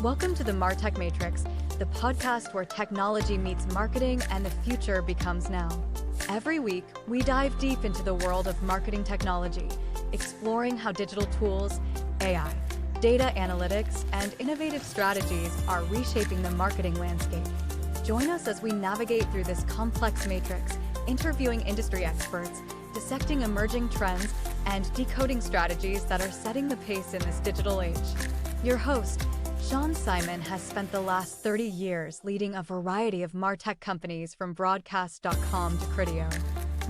Welcome to the MarTech Matrix, the podcast where technology meets marketing and the future becomes now. Every week, we dive deep into the world of marketing technology, exploring how digital tools, AI, data analytics, and innovative strategies are reshaping the marketing landscape. Join us as we navigate through this complex matrix, interviewing industry experts, dissecting emerging trends, and decoding strategies that are setting the pace in this digital age. Your host, Sean Simon, has spent the last 30 years leading a variety of MarTech companies from broadcast.com to Criteo.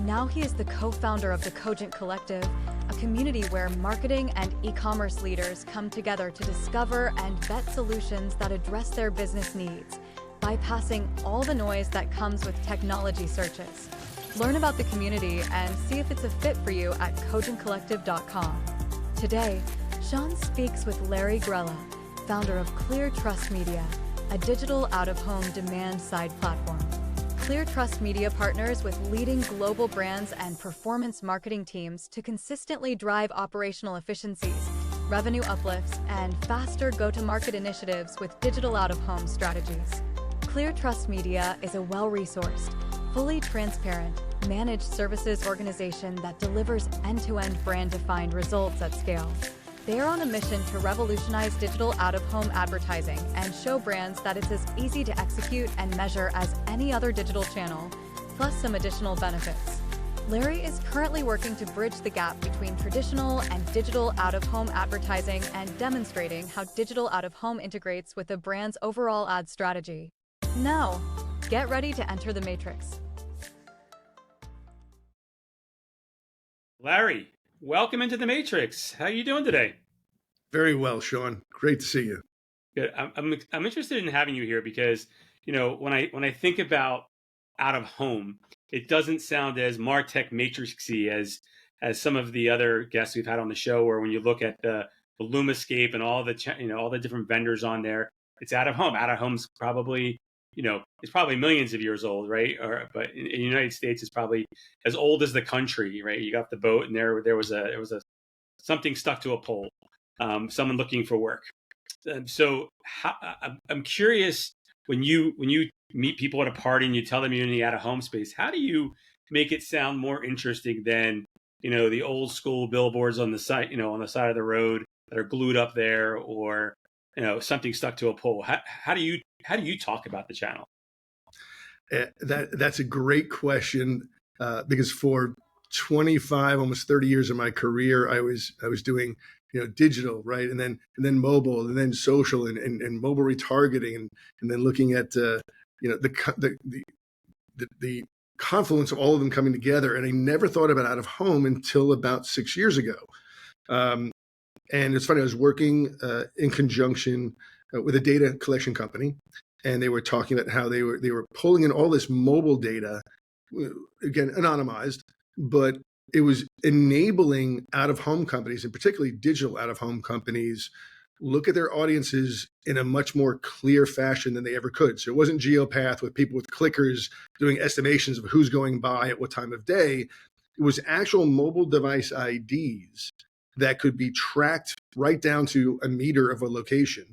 Now he is the co-founder of the Cogent Collective, a community where marketing and e-commerce leaders come together to discover and vet solutions that address their business needs, bypassing all the noise that comes with technology searches. Learn about the community and see if it's a fit for you at cogentcollective.com. Today, Sean speaks with Larry Grella, founder of ClearTrust Media, a digital out-of-home demand-side platform. ClearTrust Media partners with leading global brands and performance marketing teams to consistently drive operational efficiencies, revenue uplifts, and faster go-to-market initiatives with digital out-of-home strategies. ClearTrust Media is a well-resourced, fully transparent, managed services organization that delivers end-to-end brand-defined results at scale. They are on a mission to revolutionize digital out-of-home advertising and show brands that it's as easy to execute and measure as any other digital channel, plus some additional benefits. Larry is currently working to bridge the gap between traditional and digital out-of-home advertising and demonstrating how digital out-of-home integrates with a brand's overall ad strategy. Now, get ready to enter the matrix. Larry, welcome into the Matrix. How are you doing today? Very well, Sean. Great to see you. Good. I'm interested in having you here because, when I think about out of home, it doesn't sound as MarTech Matrixy as some of the other guests we've had on the show. Where when you look at the Lumascape and all the all the different vendors on there, it's out of home. Out of home's probably it's probably millions of years old, right? But in the United States, it's probably as old as the country, right? You got the boat, and there was a something stuck to a pole, someone looking for work. So I'm curious, when you meet people at a party and you tell them you're in the out of home space, how do you make it sound more interesting than the old school billboards on the side, on the side of the road that are glued up there, or something stuck to a pole? How do you talk about the channel? That's a great question, because for 25, almost 30 years of my career, I was doing digital, right, and then mobile, and then social, and mobile retargeting, and then looking at the confluence of all of them coming together. And I never thought about out of home until about 6 years ago. And it's funny, I was working in conjunction with a data collection company, and they were talking about how they were pulling in all this mobile data, again, anonymized, but it was enabling out-of-home companies, and particularly digital out-of-home companies, look at their audiences in a much more clear fashion than they ever could. So it wasn't Geopath with people with clickers doing estimations of who's going by at what time of day. It was actual mobile device IDs that could be tracked right down to a meter of a location,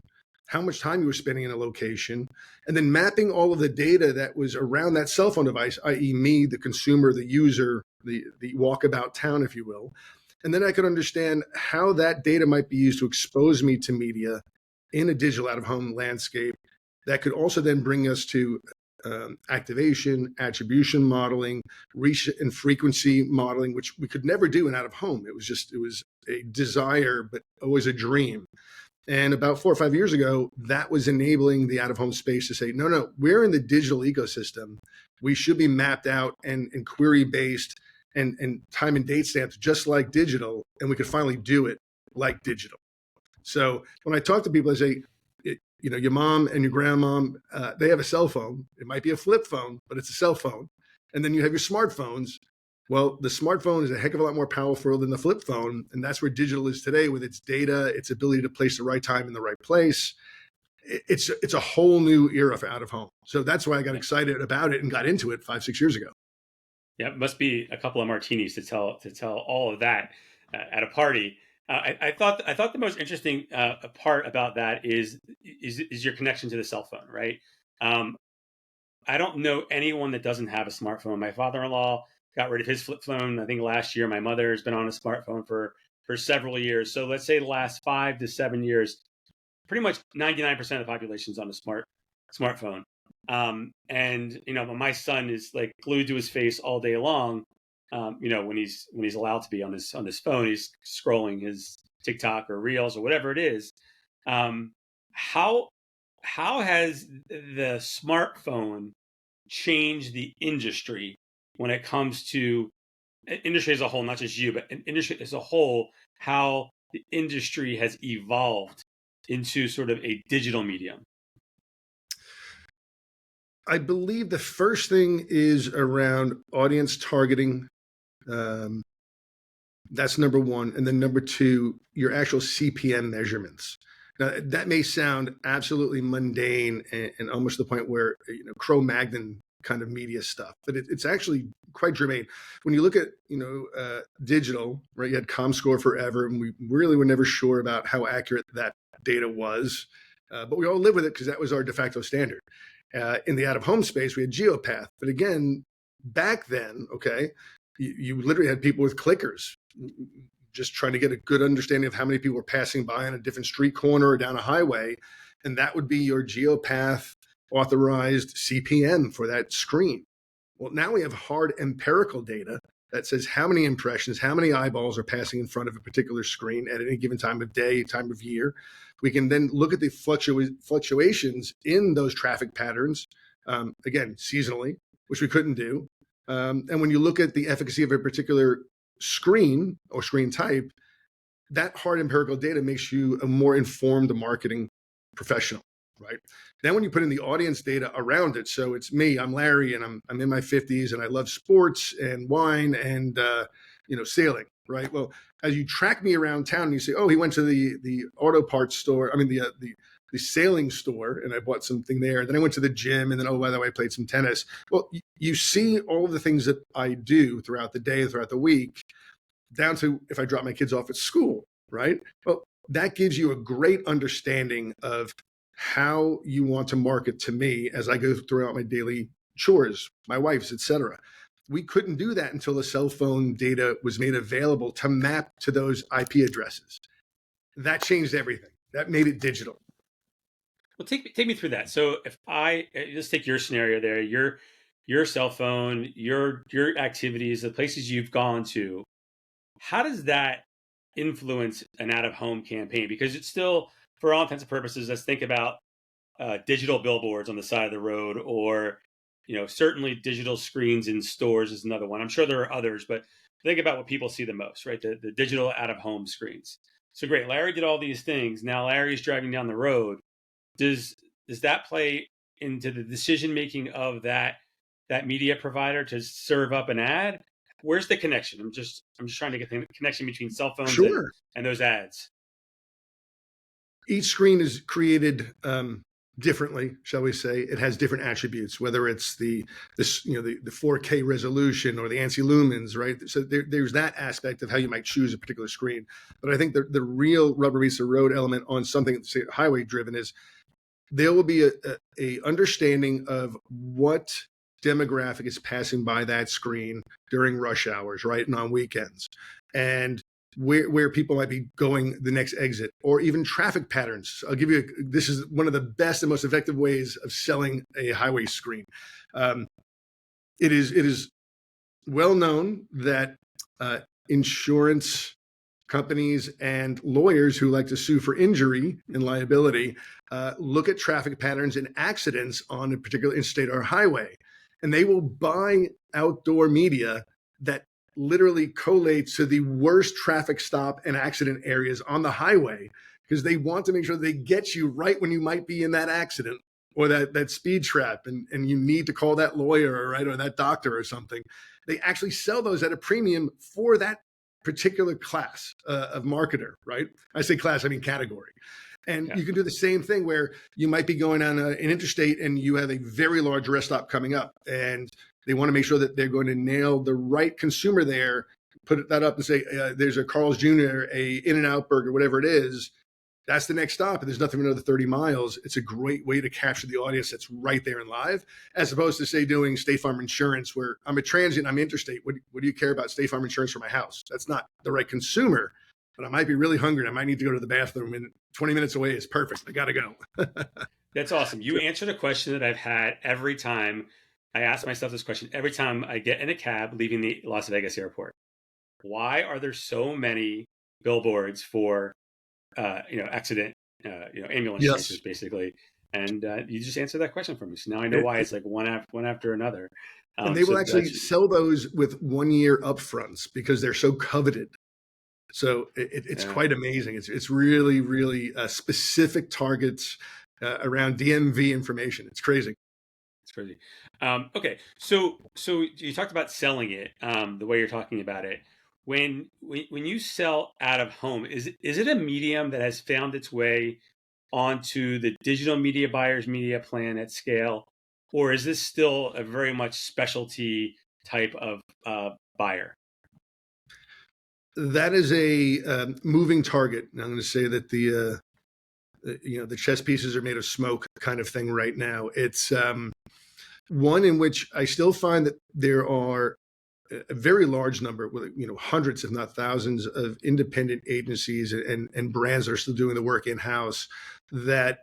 how much time you were spending in a location, and then mapping all of the data that was around that cell phone device, i.e. me, the consumer, the user, the walkabout town, if you will. And then I could understand how that data might be used to expose me to media in a digital out-of-home landscape that could also then bring us to activation, attribution modeling, reach and frequency modeling, which we could never do in out-of-home. It was a desire, but always a dream. And about 4 or 5 years ago, that was enabling the out-of-home space to say, no, we're in the digital ecosystem. We should be mapped out and query-based and time and date stamped just like digital, and we could finally do it like digital. So when I talk to people, I say, your mom and your grandmom, they have a cell phone. It might be a flip phone, but it's a cell phone. And then you have your smartphones. Well, the smartphone is a heck of a lot more powerful than the flip phone. And that's where digital is today, with its data, its ability to place the right time in the right place. It's a whole new era for out of home. So that's why I got excited about it and got into it 5, 6 years ago. Yeah, it must be a couple of martinis to tell all of that at a party. I thought the most interesting part about that is is your connection to the cell phone, right? Um, I don't know anyone that doesn't have a smartphone. My father-in-law got rid of his flip phone, I think last year. My mother has been on a smartphone for several years. So let's say the last 5 to 7 years, pretty much 99% of the population is on a smartphone. And my son is like glued to his face all day long. When he's allowed to be on his phone, he's scrolling his TikTok or Reels or whatever it is. Um, how how has the smartphone changed the industry when it comes to industry as a whole, not just you, but an industry as a whole, how the industry has evolved into sort of a digital medium? I believe the first thing is around audience targeting. Um, that's number one. And then number two, your actual CPM measurements. Now, that may sound absolutely mundane and almost to the point where, Cro-Magnon kind of media stuff, but it's actually quite germane. When you look at, digital, right, you had ComScore forever, and we really were never sure about how accurate that data was. But we all live with it because that was our de facto standard. In the out-of-home space, we had Geopath. But again, back then, okay, you literally had people with clickers just trying to get a good understanding of how many people were passing by on a different street corner or down a highway. And that would be your Geopath authorized CPM for that screen. Well, now we have hard empirical data that says how many impressions, how many eyeballs are passing in front of a particular screen at any given time of day, time of year. We can then look at the fluctuations in those traffic patterns, again, seasonally, which we couldn't do. And when you look at the efficacy of a particular screen or screen type, that hard empirical data makes you a more informed marketing professional, right? Then when you put in the audience data around it, so it's me, I'm Larry, and I'm in my 50s, and I love sports and wine and sailing, right? Well, as you track me around town, and you say, oh, he went to the auto parts store. I mean the sailing store, and I bought something there. And then I went to the gym, and then, oh, by the way, I played some tennis. Well, you see all of the things that I do throughout the day, throughout the week, down to if I drop my kids off at school, right? Well, that gives you a great understanding of how you want to market to me as I go throughout my daily chores, my wife's, etc. We couldn't do that until the cell phone data was made available to map to those IP addresses. That changed everything. That made it digital. Well, take me through that. So if I just take your scenario there, your cell phone, your activities, the places you've gone to, how does that influence an out-of-home campaign? Because it's still, for all intents and purposes, let's think about digital billboards on the side of the road, or certainly digital screens in stores is another one. I'm sure there are others, but think about what people see the most, right? The digital out-of-home screens. So great, Larry did all these things. Now Larry's driving down the road. Does that play into the decision making of that media provider to serve up an ad? Where's the connection? I'm just trying to get the connection between cell phones Sure. and those ads. Each screen is created differently, shall we say. It has different attributes, whether it's the 4K resolution or the ANSI lumens, right? So there's that aspect of how you might choose a particular screen. But I think the real rubber meets the road element on something that's highway driven is there will be a understanding of what demographic is passing by that screen during rush hours, right, and on weekends, and where people might be going the next exit, or even traffic patterns. I'll give you this is one of the best and most effective ways of selling a highway screen. It is well known that insurance companies and lawyers who like to sue for injury and liability look at traffic patterns and accidents on a particular interstate or highway, and they will buy outdoor media that literally collates to the worst traffic stop and accident areas on the highway, because they want to make sure they get you right when you might be in that accident or that speed trap, and you need to call that lawyer, right, or that doctor or something. They actually sell those at a premium for that particular class of marketer, right? I say class, I mean category. And you can do the same thing where you might be going on an interstate and you have a very large rest stop coming up, and they want to make sure that they're going to nail the right consumer there, put that up and say, there's a Carl's Jr., a In-N-Out Burger, whatever it is. that's the next stop, and there's nothing for another 30 miles. It's a great way to capture the audience that's right there and live, as opposed to, say, doing State Farm Insurance, where I'm a transient, I'm interstate. What do you care about State Farm Insurance for my house? That's not the right consumer, but I might be really hungry. I might need to go to the bathroom, and 20 minutes away is perfect. I got to go. That's awesome. You answered a question that I've had every time. I ask myself this question every time I get in a cab leaving the Las Vegas airport. Why are there so many billboards for accident, ambulance Yes. chasers, basically? And you just answered that question for me. So now I know why it's like one after another. And they will actually sell those with 1 year upfronts because they're so coveted. So it's quite amazing. It's really, really specific targets around DMV information. It's crazy. It's crazy. Okay, so you talked about selling it the way you're talking about it. When you sell out of home, is it a medium that has found its way onto the digital media buyer's media plan at scale, or is this still a very much specialty type of buyer? That is a moving target. And I'm going to say that the chess pieces are made of smoke kind of thing right now. It's one in which I still find that there are a very large number, hundreds, if not thousands, of independent agencies and brands that are still doing the work in-house that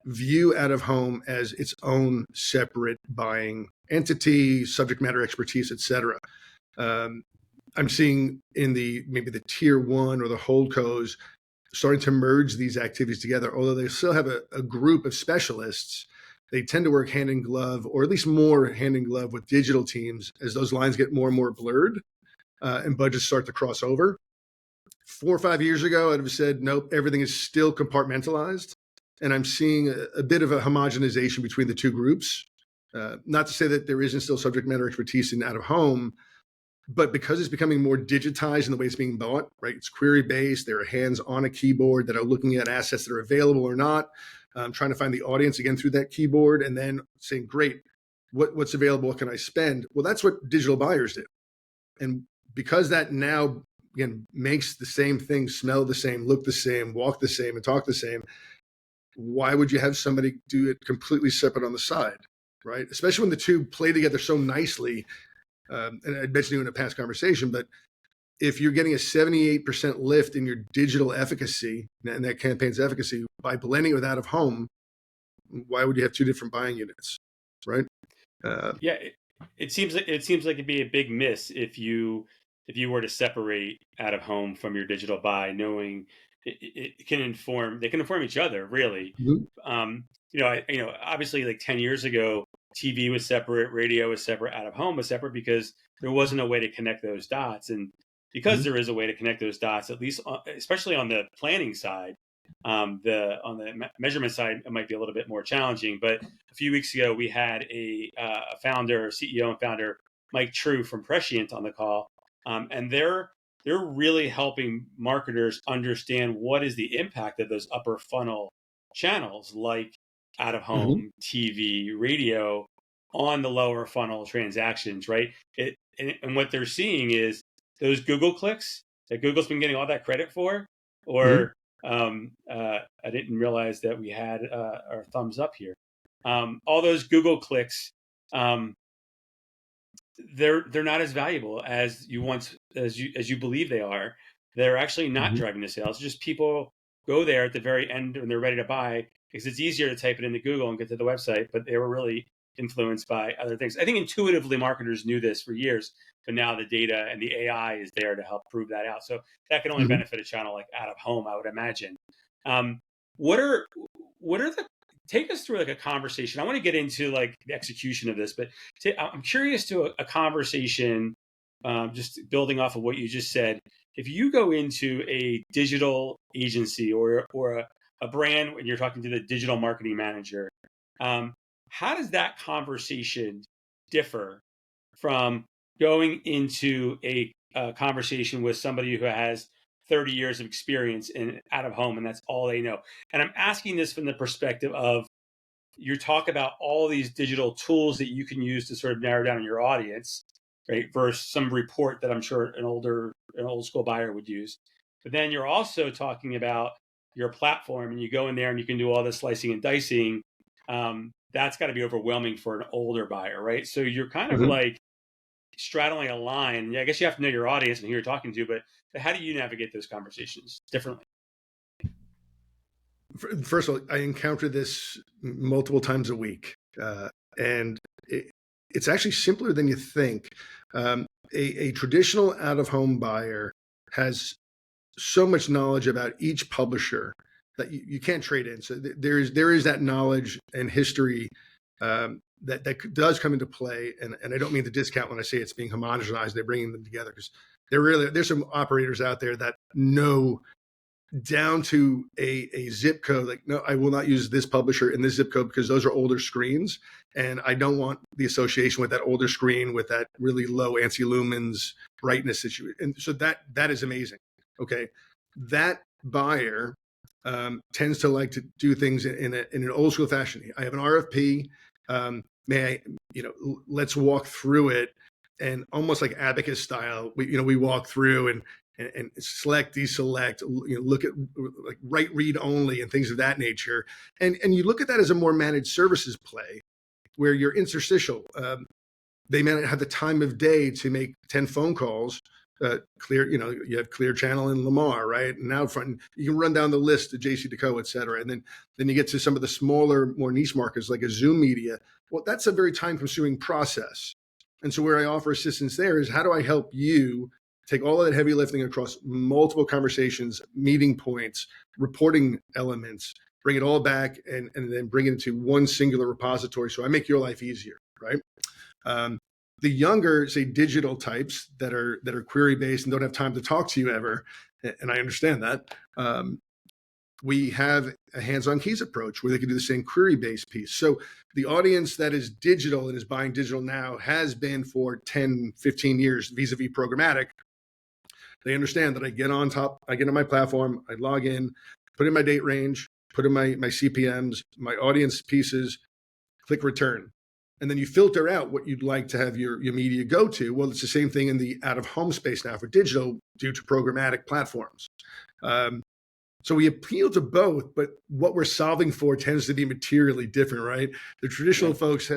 view out of home as its own separate buying entity, subject matter expertise, et cetera. I'm seeing in maybe the tier one or the holdcos starting to merge these activities together, although they still have a group of specialists. They tend to work hand in glove, or at least more hand in glove with digital teams as those lines get more and more blurred and budgets start to cross over. 4 or 5 years ago, I'd have said, nope, everything is still compartmentalized. And I'm seeing a bit of a homogenization between the two groups. Not to say that there isn't still subject matter expertise in out of home, but because it's becoming more digitized in the way it's being bought, right? It's query-based. There are hands on a keyboard that are looking at assets that are available or not, trying to find the audience again through that keyboard, and then saying, great, what's available? What can I spend? Well, that's what digital buyers do. And because that now, again, makes the same thing smell the same, look the same, walk the same, and talk the same, why would you have somebody do it completely separate on the side, right? Especially when the two play together so nicely. And I mentioned you in a past conversation, but if you're getting a 78% lift in your digital efficacy and that campaign's efficacy by blending it with out of home, why would you have two different buying units, right? It seems like it'd be a big miss if you were to separate out of home from your digital buy, knowing it can inform. They can inform each other, really. Mm-hmm. Obviously, like 10 years ago, TV was separate, radio was separate, out of home was separate because there wasn't a way to connect those dots. And because Mm-hmm. there is a way to connect those dots, at least, especially on the planning side, on the measurement side, it might be a little bit more challenging. But a few weeks ago, we had a CEO and founder, Mike True from Prescient, on the call, and they're really helping marketers understand what is the impact of those upper funnel channels like out of Mm-hmm. home, TV, radio on the lower funnel transactions, right? And what they're seeing is those Google clicks that Google's been getting all that credit for, Mm-hmm. or I didn't realize that we had our thumbs up here. All those Google clicks, they're not as valuable as you believe they are. They're actually not Mm-hmm. driving the sales. Just people go there at the very end when they're ready to buy because it's easier to type it into Google and get to the website, but they were really influenced by other things. I think intuitively marketers knew this for years, but now the data and the AI is there to help prove that out. So that can only Mm-hmm. benefit a channel like out of home, I would imagine. What are the take us through like a conversation. I want to get into like the execution of this, but I'm curious to a conversation, just building off of what you just said. If you go into a digital agency or a brand when you're talking to the digital marketing manager, how does that conversation differ from going into a conversation with somebody who has 30 years of experience in out of home and that's all they know? And I'm asking this from the perspective of you talk about all these digital tools that you can use to sort of narrow down your audience, right? Versus some report that I'm sure an old school buyer would use. But then you're also talking about your platform and you go in there and you can do all this slicing and dicing, that's got to be overwhelming for an older buyer, right? So you're kind of Mhm. like straddling a line. Yeah, I guess you have to know your audience and who you're talking to, but how do you navigate those conversations differently? First of all, I encounter this multiple times a week, and it's actually simpler than you think. A traditional out-of-home buyer has so much knowledge about each publisher that you can't trade in. So there is that knowledge and history that does come into play. And I don't mean to discount when I say it's being homogenized. They're bringing them together because there's some operators out there that know down to a zip code. Like, no, I will not use this publisher in this zip code because those are older screens, and I don't want the association with that older screen with that really low ANSI lumens brightness issue. And so that is amazing. Okay, that buyer tends to like to do things in an old school fashion. I have an RFP. May I, let's walk through it, and almost like abacus style. We walk through and select, deselect, look at like write, read only, and things of that nature. And you look at that as a more managed services play, where you're interstitial. They may not have the time of day to make 10 phone calls. You have Clear Channel in Lamar, right? And out front, you can run down the list to JC Deco, et cetera. And then you get to some of the smaller, more niche markets like a Zoom Media. Well, that's a very time consuming process. And so where I offer assistance there is, how do I help you take all of that heavy lifting across multiple conversations, meeting points, reporting elements, bring it all back and then bring it into one singular repository. So I make your life easier, right? The younger, say, digital types that are query based and don't have time to talk to you ever, and I understand that. We have a hands-on keys approach where they can do the same query-based piece. So the audience that is digital and is buying digital now has been for 10, 15 years vis-a-vis programmatic. They understand that I get on my platform, I log in, put in my date range, put in my CPMs, my audience pieces, click return. And then you filter out what you'd like to have your media go to. Well, it's the same thing in the out-of-home space now for digital due to programmatic platforms. So we appeal to both, but what we're solving for tends to be materially different, right? The traditional folks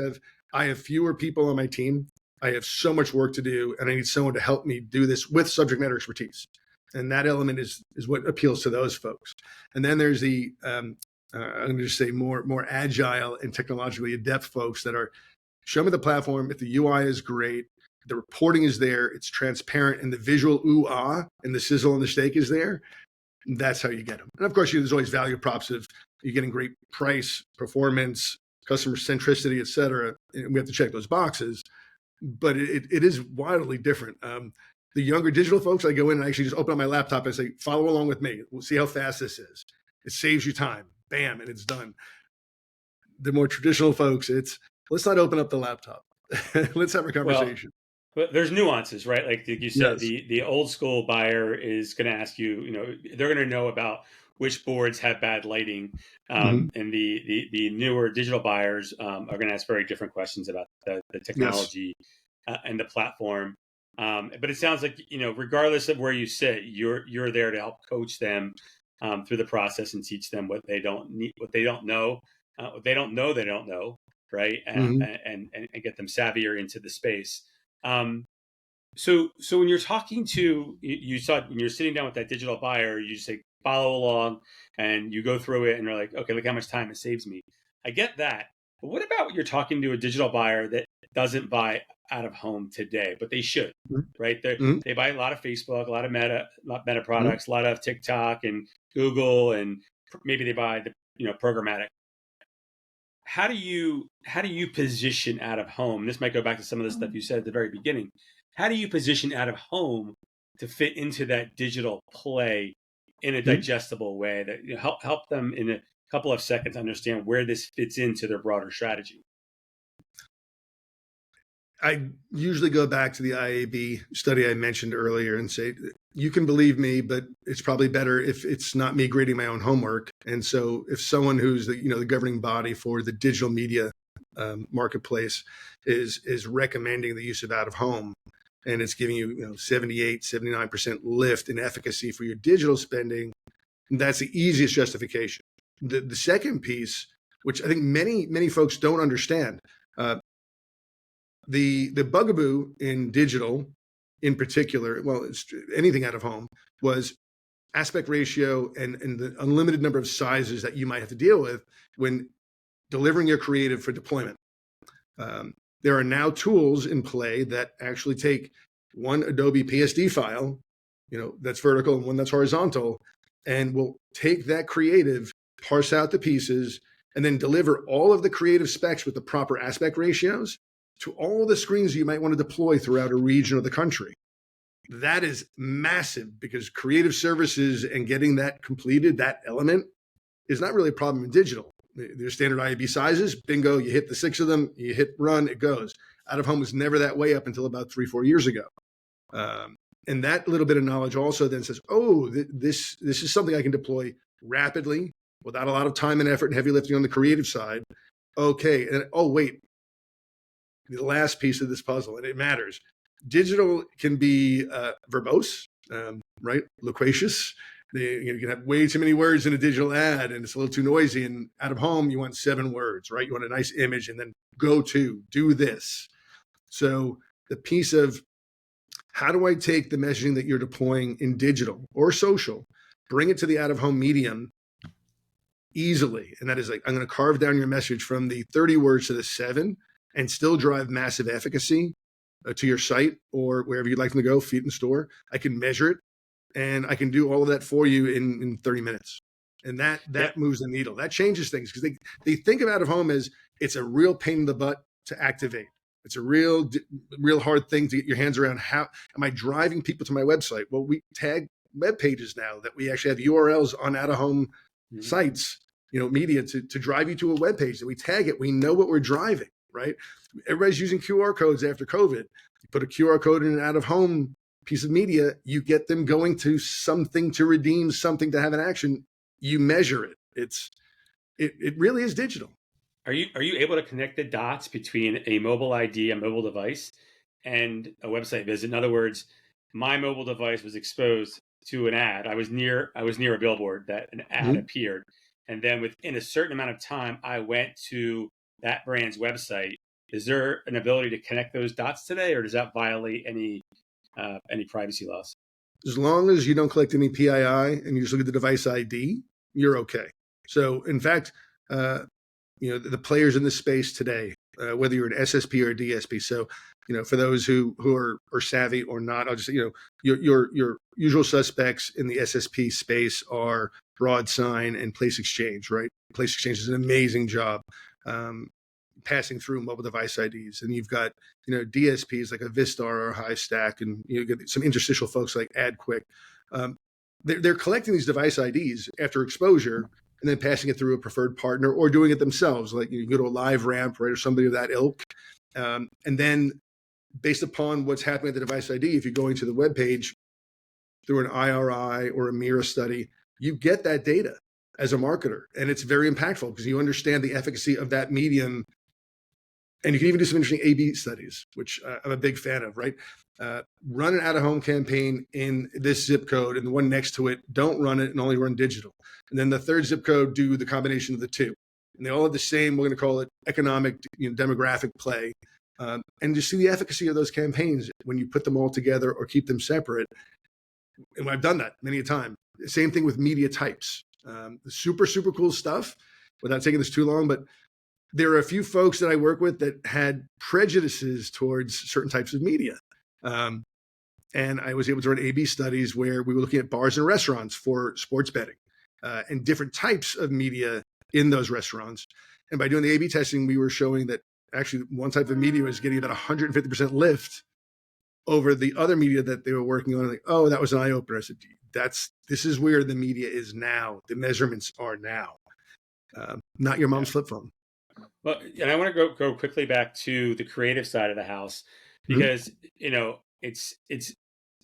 I have fewer people on my team. I have so much work to do, and I need someone to help me do this with subject matter expertise. And that element is what appeals to those folks. And then there's the, I'm going to just say more agile and technologically adept folks that are, show me the platform. If the UI is great, the reporting is there, it's transparent, and the visual ooh-ah and the sizzle and the steak is there, that's how you get them. And of course, there's always value props of you're getting great price, performance, customer centricity, et cetera. And we have to check those boxes. But it is wildly different. The younger digital folks, I go in and actually just open up my laptop and say, follow along with me. We'll see how fast this is. It saves you time. Bam, and it's done. The more traditional folks, let's not open up the laptop. Let's have a conversation. But there's nuances, right? Like you said, Yes. the old school buyer is going to ask you, they're going to know about which boards have bad lighting, and the newer digital buyers are going to ask very different questions about the technology and the platform. But it sounds like regardless of where you sit, you're there to help coach them through the process and teach them what they don't need, what they don't know, what they don't know, right? And get them savvier into the space. So when you're talking to when you're sitting down with that digital buyer, you say follow along and you go through it and you're like, okay, look how much time it saves me. I get that. But what about when you're talking to a digital buyer that doesn't buy out of home today, but they should, right? They buy a lot of Facebook, a lot of meta products, a lot of TikTok and Google, and maybe they buy the programmatic. How do you position out of home? This might go back to some of the stuff you said at the very beginning. How do you position out of home to fit into that digital play in a digestible way that help them in a couple of seconds understand where this fits into their broader strategy? I usually go back to the IAB study I mentioned earlier and say, you can believe me, but it's probably better if it's not me grading my own homework. And so if someone who's the governing body for the digital media marketplace is recommending the use of out of home, and it's giving you 78, 79% lift in efficacy for your digital spending, That's the easiest justification. The second piece, which I think many folks don't understand, the bugaboo in digital, in particular, well, it's anything out of home, was aspect ratio and the unlimited number of sizes that you might have to deal with when delivering your creative for deployment. There are now tools in play that actually take one Adobe PSD file, that's vertical and one that's horizontal, and will take that creative, parse out the pieces, and then deliver all of the creative specs with the proper aspect ratios to all the screens you might want to deploy throughout a region of the country. That is massive, because creative services and getting that completed, that element, is not really a problem in digital. There's standard IAB sizes, bingo, you hit the 6 of them, you hit run, it goes. Out of home was never that way up until about 3-4 years ago. And that little bit of knowledge also then says, oh, this is something I can deploy rapidly without a lot of time and effort and heavy lifting on the creative side. Okay, and oh, wait, the last piece of this puzzle, and it matters. Digital can be verbose, right? Loquacious. You can have way too many words in a digital ad, and it's a little too noisy. And out of home, you want 7 words, right? You want a nice image, and then do this. So the piece of how do I take the messaging that you're deploying in digital or social, bring it to the out of home medium easily, and that is like, I'm going to carve down your message from the 30 words to the 7, and still drive massive efficacy to your site or wherever you'd like them to go, feet in store. I can measure it, and I can do all of that for you in 30 minutes. And that moves the needle. That changes things, because they think of out of home as it's a real pain in the butt to activate. It's a real hard thing to get your hands around. How am I driving people to my website? Well, we tag web pages now that we actually have URLs on out of home sites, media to drive you to a web page that we tag it. We know what we're driving, right? Everybody's using QR codes after COVID. You put a QR code in an out of home piece of media, you get them going to something to redeem, something to have an action. You measure it. It really is digital. Are you able to connect the dots between a mobile ID, a mobile device, and a website visit? In other words, my mobile device was exposed to an ad. I was near a billboard that an ad appeared, and then within a certain amount of time, I went to that brand's website. Is there an ability to connect those dots today, or does that violate any privacy laws? As long as you don't collect any PII and you just look at the device ID, you're okay. So, in fact, the players in this space today, whether you're an SSP or a DSP. So, for those who are savvy or not, I'll just say, your usual suspects in the SSP space are Broadsign and Place Exchange, right? Place Exchange does an amazing job passing through mobile device IDs, and you've got DSPs like a Vistar or a Highstack, and you get some interstitial folks like AdQuick. They're collecting these device IDs after exposure, and then passing it through a preferred partner or doing it themselves. Like you go to a LiveRamp, right, or somebody of that ilk. And then based upon what's happening at the device ID, if you're going to the web page through an IRI or a Mira study, you get that data as a marketer. And it's very impactful because you understand the efficacy of that medium. And you can even do some interesting A/B studies, which I'm a big fan of, right? Run an out-of-home campaign in this zip code, and the one next to it, don't run it and only run digital. And then the third zip code, do the combination of the two. And they all have the same, we're going to call it economic, demographic play. And just see the efficacy of those campaigns when you put them all together or keep them separate. And I've done that many a time. Same thing with media types. Super, super cool stuff, without taking this too long, but there are a few folks that I work with that had prejudices towards certain types of media. And I was able to run A/B studies where we were looking at bars and restaurants for sports betting and different types of media in those restaurants. And by doing the A/B testing, we were showing that actually one type of media was getting about 150% lift over the other media that they were working on. Like, oh, that was an eye-opener. I said, this is where the media is now. The measurements are now, not your mom's flip phone. Well, and I want to go quickly back to the creative side of the house, because it's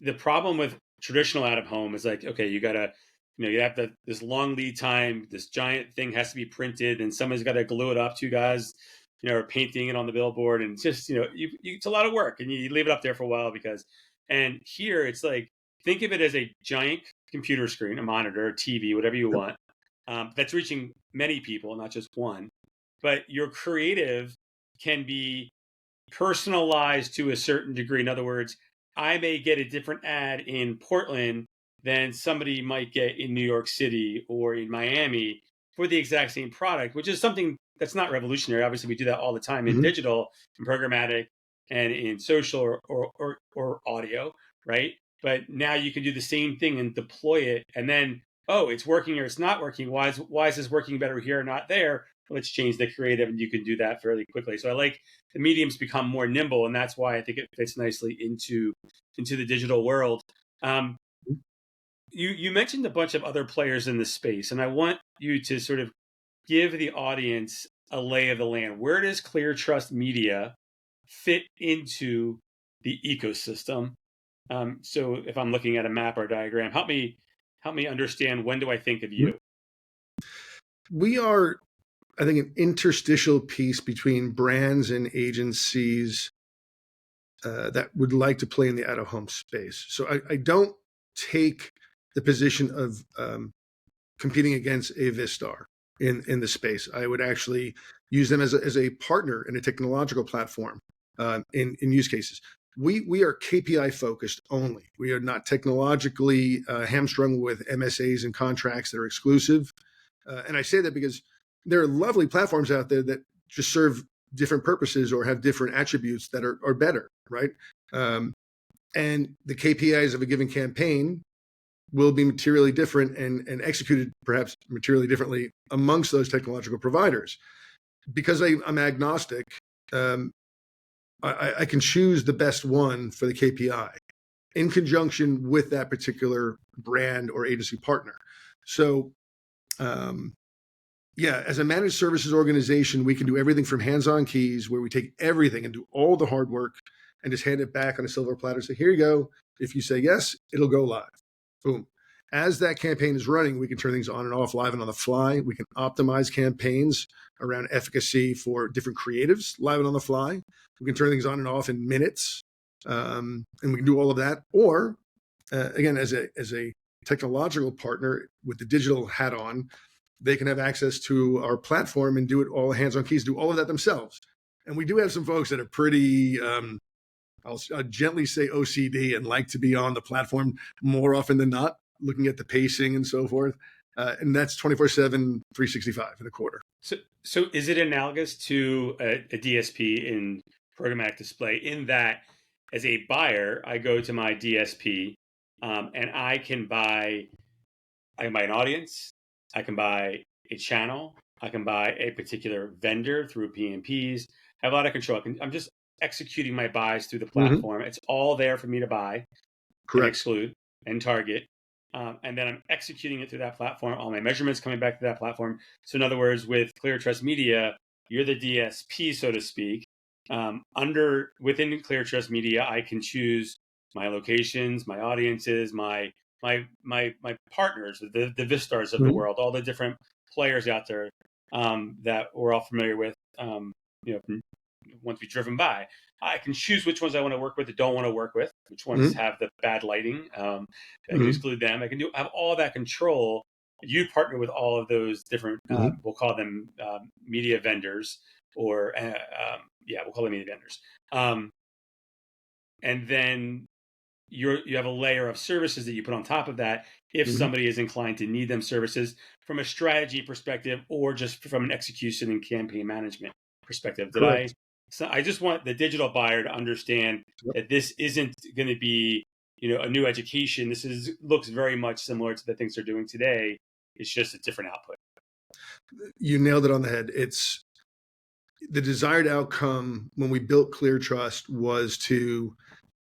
the problem with traditional out of home is like, okay, you gotta, you have this long lead time, this giant thing has to be printed, and somebody's got to glue it up. 2 guys, are painting it on the billboard, and it's just, it's a lot of work, and you leave it up there for a while and here it's like, think of it as a giant computer screen, a monitor, a TV, whatever you want, that's reaching many people, not just one. But your creative can be personalized to a certain degree. In other words, I may get a different ad in Portland than somebody might get in New York City or in Miami for the exact same product, which is something that's not revolutionary. Obviously, we do that all the time in digital, in programmatic, and in social or audio, right? But now you can do the same thing and deploy it, and then, oh, it's working or it's not working. Why is this working better here or not there? Let's change the creative, and you can do that fairly quickly. So I like the mediums become more nimble, and that's why I think it fits nicely into the digital world. You mentioned a bunch of other players in the space, and I want you to sort of give the audience a lay of the land. Where does ClearTrust Media fit into the ecosystem? So if I'm looking at a map or a diagram, help me understand, when do I think of you? We are, I think, an interstitial piece between brands and agencies that would like to play in the out-of-home space. So I don't take the position of competing against a Vistar in the space. I would actually use them as a partner in a technological platform in use cases. We are KPI focused only. We are not technologically hamstrung with MSAs and contracts that are exclusive. And I say that because there are lovely platforms out there that just serve different purposes or have different attributes that are better, right? And the KPIs of a given campaign will be materially different and executed perhaps materially differently amongst those technological providers. Because I'm agnostic, I can choose the best one for the KPI in conjunction with that particular brand or agency partner. So, as a managed services organization, we can do everything from hands-on keys, where we take everything and do all the hard work and just hand it back on a silver platter and say, here you go. If you say yes, it'll go live. Boom. As that campaign is running, we can turn things on and off live and on the fly. We can optimize campaigns around efficacy for different creatives live and on the fly. We can turn things on and off in minutes, and we can do all of that. Or, again, as a technological partner with the digital hat on, they can have access to our platform and do it all hands on keys, do all of that themselves. And we do have some folks that are pretty, I'll gently say OCD, and like to be on the platform more often than not, looking at the pacing and so forth. And that's 24/7, 365 in a quarter. So is it analogous to a DSP in programmatic display, in that as a buyer, I go to my DSP and I can buy an audience, I can buy a channel, I can buy a particular vendor through PMPs. I have a lot of control. I'm just executing my buys through the platform. It's all there for me to buy, and exclude, and target. And then I'm executing it through that platform. All my measurements coming back to that platform. So in other words, with ClearTrust Media, you're the DSP, so to speak. Within ClearTrust Media, I can choose my locations, my audiences, my partners, the Vistars of the world, all the different players out there that we're all familiar with. Once we've driven by, I can choose which ones I want to work with and don't want to work with, which ones have the bad lighting. I can exclude them. I can have all that control. You partner with all of those different, we'll call them media vendors, or we'll call them media vendors. And then you have a layer of services that you put on top of that if somebody is inclined to need them services from a strategy perspective, or just from an execution and campaign management perspective. So I just want the digital buyer to understand that this isn't going to be, a new education. This looks very much similar to the things they're doing today. It's just a different output. You nailed it on the head. It's the desired outcome when we built ClearTrust was to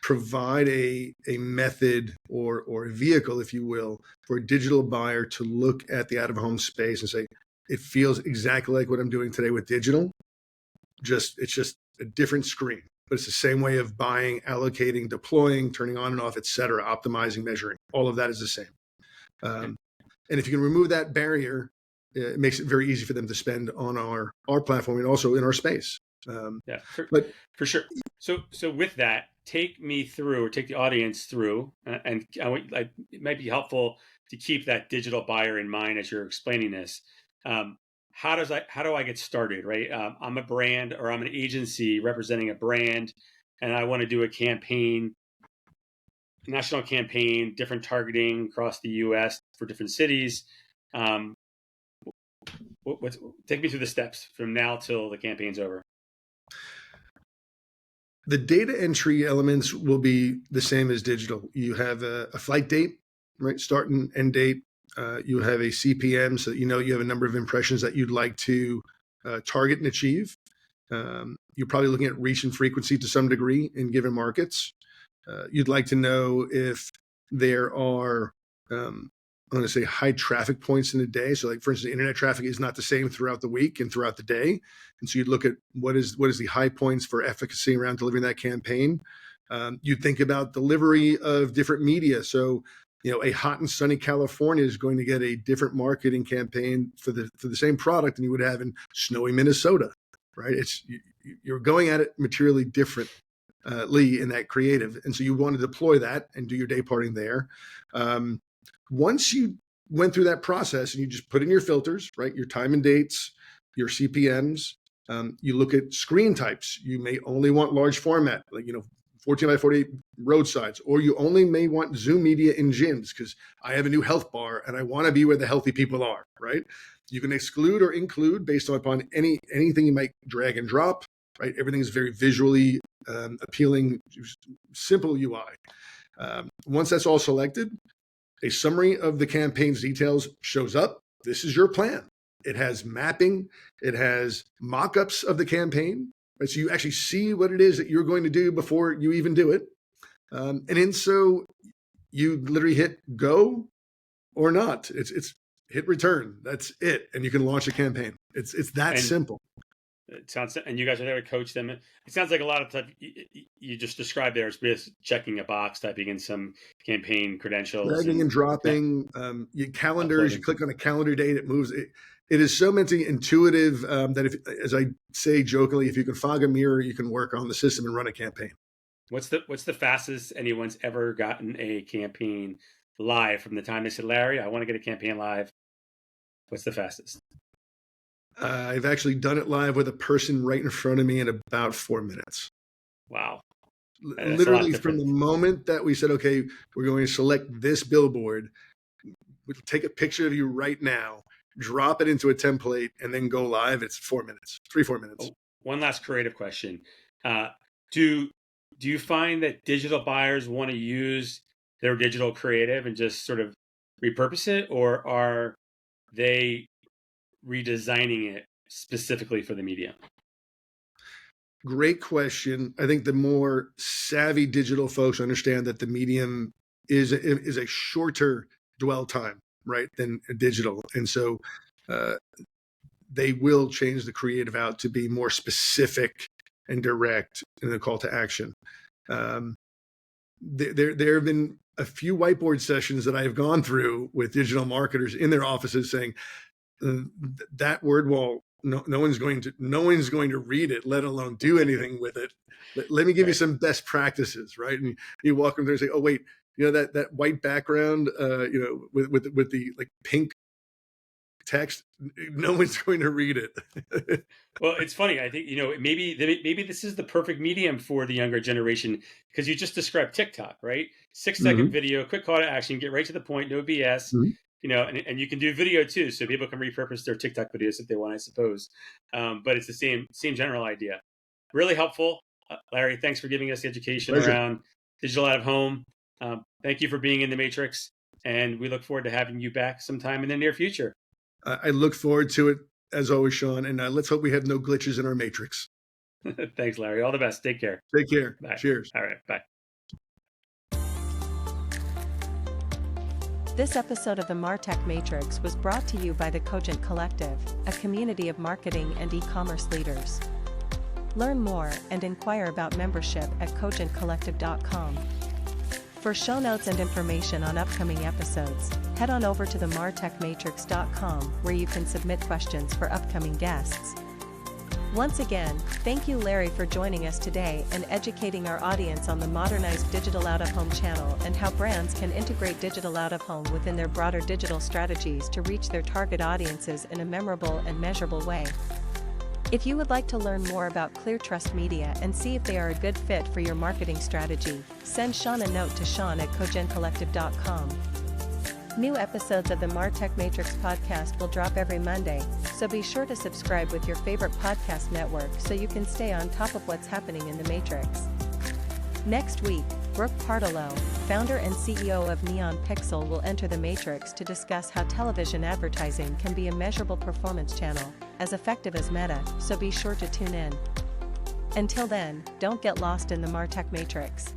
provide a method or a vehicle, if you will, for a digital buyer to look at the out-of-home space and say, it feels exactly like what I'm doing today with digital. It's just a different screen, but it's the same way of buying, allocating, deploying, turning on and off, et cetera, optimizing, measuring. All of that is the same. And if you can remove that barrier, it makes it very easy for them to spend on our platform and also in our space. For sure. So with that, take me through, or take the audience through, and it might be helpful to keep that digital buyer in mind as you're explaining this. How do I get started, right? I'm a brand, or I'm an agency representing a brand, and I want to do a campaign, national campaign, different targeting across the U.S. for different cities. Take me through the steps from now till the campaign's over. The data entry elements will be the same as digital. You have a flight date, right? Start and end date. You have a CPM, so you have a number of impressions that you'd like to target and achieve. You're probably looking at reach and frequency to some degree in given markets. You'd like to know if there are, I'm going to say, high traffic points in a day. So, like, for instance, internet traffic is not the same throughout the week and throughout the day. And so you'd look at what is the high points for efficacy around delivering that campaign. You'd think about delivery of different media. So, a hot and sunny California is going to get a different marketing campaign for the same product than you would have in snowy Minnesota, right? You're going at it materially differently in that creative. And so you want to deploy that and do your day parting there. Once you went through that process and you just put in your filters, right, your time and dates, your CPMs, you look at screen types. You may only want large format, like, 14 by 48 roadsides, or you only may want Zoom media in gyms because I have a new health bar and I want to be where the healthy people are, right? You can exclude or include based upon anything you might drag and drop, right? Everything is very visually appealing, simple UI. Once that's all selected, a summary of the campaign's details shows up. This is your plan. It has mapping. It has mock-ups of the campaign. Right? So you actually see what it is that you're going to do before you even do it. And then so you literally hit go or not. It's hit return. That's it. And you can launch a campaign. It's that simple. It sounds, and you guys are there to coach them. It sounds like a lot of stuff you just described there is just checking a box, typing in some campaign credentials, dragging and dropping. Your calendars. You click on a calendar date, it moves. It is so mentally intuitive that, if, as I say jokingly, if you can fog a mirror, you can work on the system and run a campaign. What's the fastest anyone's ever gotten a campaign live from the time they said, Larry, I want to get a campaign live? What's the fastest? I've actually done it live with a person right in front of me in about 4 minutes. Wow. That's literally from the moment that we said, okay, we're going to select this billboard, we'll take a picture of you right now, drop it into a template, and then go live. It's 4 minutes, 3-4 minutes. Oh, one last creative question. Do you find that digital buyers want to use their digital creative and just sort of repurpose it, or are they redesigning it specifically for the medium? Great question. I think the more savvy digital folks understand that the medium is a shorter dwell time, right, than digital. And so they will change the creative out to be more specific and direct in the call to action. There have been a few whiteboard sessions that I have gone through with digital marketers in their offices saying, that word wall, no one's going to read it, let alone do anything with it. Let me give you some best practices, right? And you walk them there and say, oh wait, that white background, with the like pink text, no one's going to read it. Well, it's funny. I think maybe this is the perfect medium for the younger generation, because you just described TikTok, right? 6-second video, quick call to action, get right to the point, no BS. And you can do video too, so people can repurpose their TikTok videos if they want, I suppose. But it's the same general idea. Really helpful, Larry. Thanks for giving us the education around digital out of home. Thank you for being in the Matrix, and we look forward to having you back sometime in the near future. I look forward to it as always, Sean. And let's hope we have no glitches in our Matrix. Thanks, Larry. All the best. Take care. Take care. Bye. Cheers. All right. Bye. This episode of the MarTech Matrix was brought to you by the Cogent Collective, a community of marketing and e-commerce leaders. Learn more and inquire about membership at cogentcollective.com. For show notes and information on upcoming episodes, head on over to the martechmatrix.com, where you can submit questions for upcoming guests. Once again, thank you Larry for joining us today and educating our audience on the modernized digital out-of-home channel and how brands can integrate digital out-of-home within their broader digital strategies to reach their target audiences in a memorable and measurable way. If you would like to learn more about ClearTrust Media and see if they are a good fit for your marketing strategy, send Sean a note to sean@cogentcollective.com. New episodes of the MarTech Matrix podcast will drop every Monday, so be sure to subscribe with your favorite podcast network so you can stay on top of what's happening in the Matrix. Next week, Brooke Partillo, founder and CEO of Neon Pixel, will enter the Matrix to discuss how television advertising can be a measurable performance channel, as effective as Meta, so be sure to tune in. Until then, don't get lost in the MarTech Matrix.